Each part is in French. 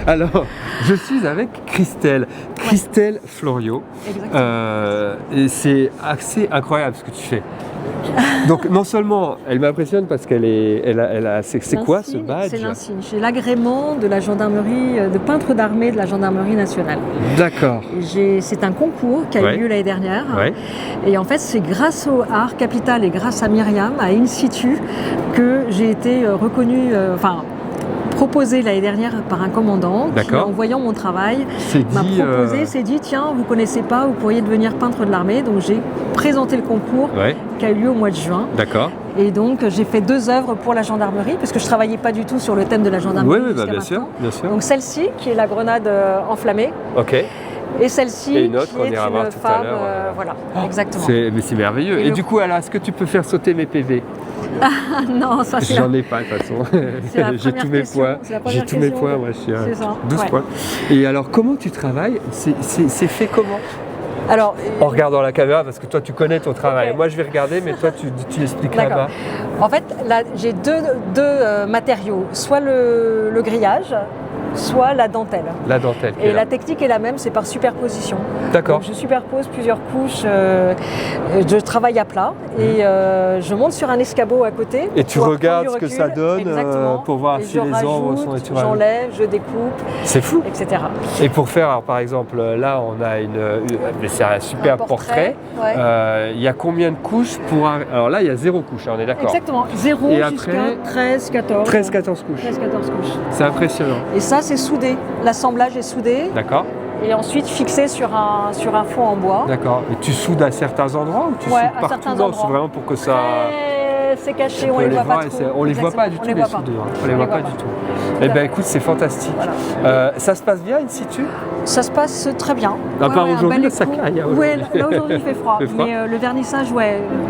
Alors, je suis avec Christelle Florio. Et c'est assez incroyable ce que tu fais. Donc non seulement elle m'impressionne parce qu'elle c'est quoi ce badge? C'est l'insigne. J'ai l'agrément de la gendarmerie, de peintre d'armée de la gendarmerie nationale. D'accord. C'est un concours qui a eu lieu l'année dernière. Ouais. Et en fait, c'est grâce au Art Capital et grâce à Myriam, à In Situ, que j'ai été reconnue, proposé l'année dernière par un commandant qui, en voyant mon travail, s'est dit tiens, vous connaissez pas, vous pourriez devenir peintre de l'armée. Donc j'ai présenté le concours qui a eu lieu au mois de juin. D'accord. Et donc j'ai fait 2 œuvres pour la gendarmerie parce que je travaillais pas du tout sur le thème de la gendarmerie. Oui, bien sûr. Donc celle-ci qui est la grenade enflammée. Ok. Et celle-ci et une autre, qui est une femme, voilà, exactement. Mais c'est merveilleux. Et du coup, alors, est-ce que tu peux faire sauter mes PV? Non, ça c'est... J'en ai pas de toute façon. J'ai tous mes points. J'ai tous mes points, moi je suis à 12 points. Et alors, comment tu travailles? C'est fait comment? Alors, en regardant la caméra, parce que toi tu connais ton travail. Moi je vais regarder, mais toi tu expliques là-bas. En fait, là j'ai deux matériaux, soit le grillage, soit la dentelle. La dentelle. Et la technique est la même, c'est par superposition. D'accord. Je superpose plusieurs couches, je travaille à plat et je monte sur un escabeau à côté. Et tu regardes ce que ça donne pour voir si les ombres sont naturelles. J'enlève, je découpe. C'est fou. Etc. Et pour faire, alors, par exemple, là on a c'est un super portrait. Il y a combien de couches pour un... Alors là il y a 0 couche, on est d'accord. Exactement, 0 jusqu'à 13, 14. 13, 14 couches. 13, 14 couches. C'est impressionnant. Et ça c'est soudé, l'assemblage est soudé. D'accord. Et ensuite fixé sur un fond en bois. D'accord. Et tu soudes à certains endroits ou tu soudes partout? C'est vraiment pour que ça... C'est caché, on les voit pas trop. On les voit pas du tout, les soudures. On les voit pas du tout. Eh bien écoute, c'est fantastique. Voilà. Ça se passe bien in situ? Ça se passe très bien. À part aujourd'hui, ça caille. Oui, là aujourd'hui il fait froid. Mais le vernissage,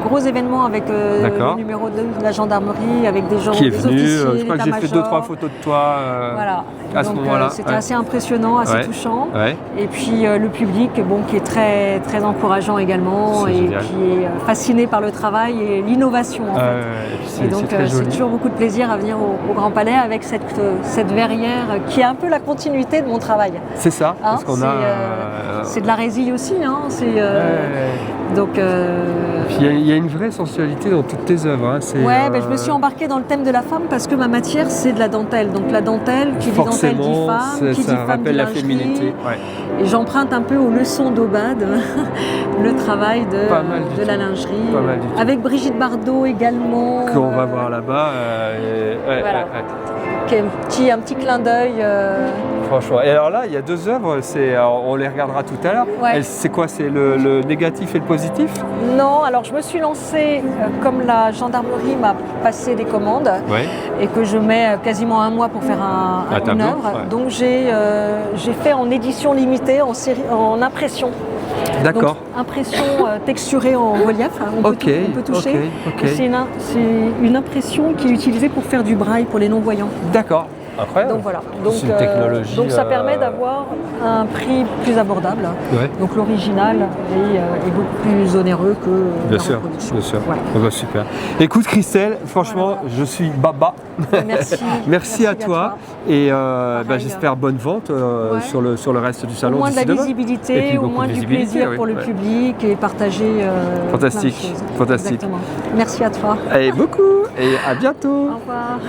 gros événement avec le numéro 2 de la gendarmerie, avec des gens, qui est des venu, officiers, je crois que j'ai fait 2-3 photos de toi à ce moment-là. C'était assez impressionnant, assez touchant. Et puis le public qui est très, très encourageant également et qui est fasciné par le travail et l'innovation en fait. Et donc c'est toujours beaucoup de plaisir à venir au Grand Palais avec cette verrière qui est un peu la continuité de mon travail. C'est ça, parce qu'on c'est de la résille aussi. Donc, puis il y a une vraie sensualité dans toutes tes œuvres. Je me suis embarquée dans le thème de la femme parce que ma matière c'est de la dentelle. Donc la dentelle, qui dit dentelle dit femme, qui dit femme dit la féminité. Et j'emprunte un peu aux leçons d'Aubade, le travail de la lingerie. Avec Brigitte Bardot également. Qu'on va voir là-bas. Qui est un petit clin d'œil. Franchement. Et alors là, il y a 2 œuvres, on les regardera tout à l'heure. C'est quoi? C'est le négatif et le positif? Non, alors je me suis lancée, comme la gendarmerie m'a passé des commandes et que je mets quasiment 1 mois pour faire une œuvre. Donc j'ai fait en édition limitée, en impression. D'accord. Donc, impression texturée en relief, on peut toucher. C'est une impression qui est utilisée pour faire du braille pour les non-voyants. D'accord. Incroyable. Donc voilà. C'est une technologie. Donc ça permet d'avoir un prix plus abordable. Donc l'original est beaucoup plus onéreux que la reproduction. Bien sûr. Super. Écoute Christelle, franchement, je suis baba. Merci à toi. Et j'espère bonne vente sur le reste du salon. Au moins de la visibilité, au moins du plaisir pour le public et partager. Fantastique. Exactement. Merci à toi. Et beaucoup. Et à bientôt. Au revoir.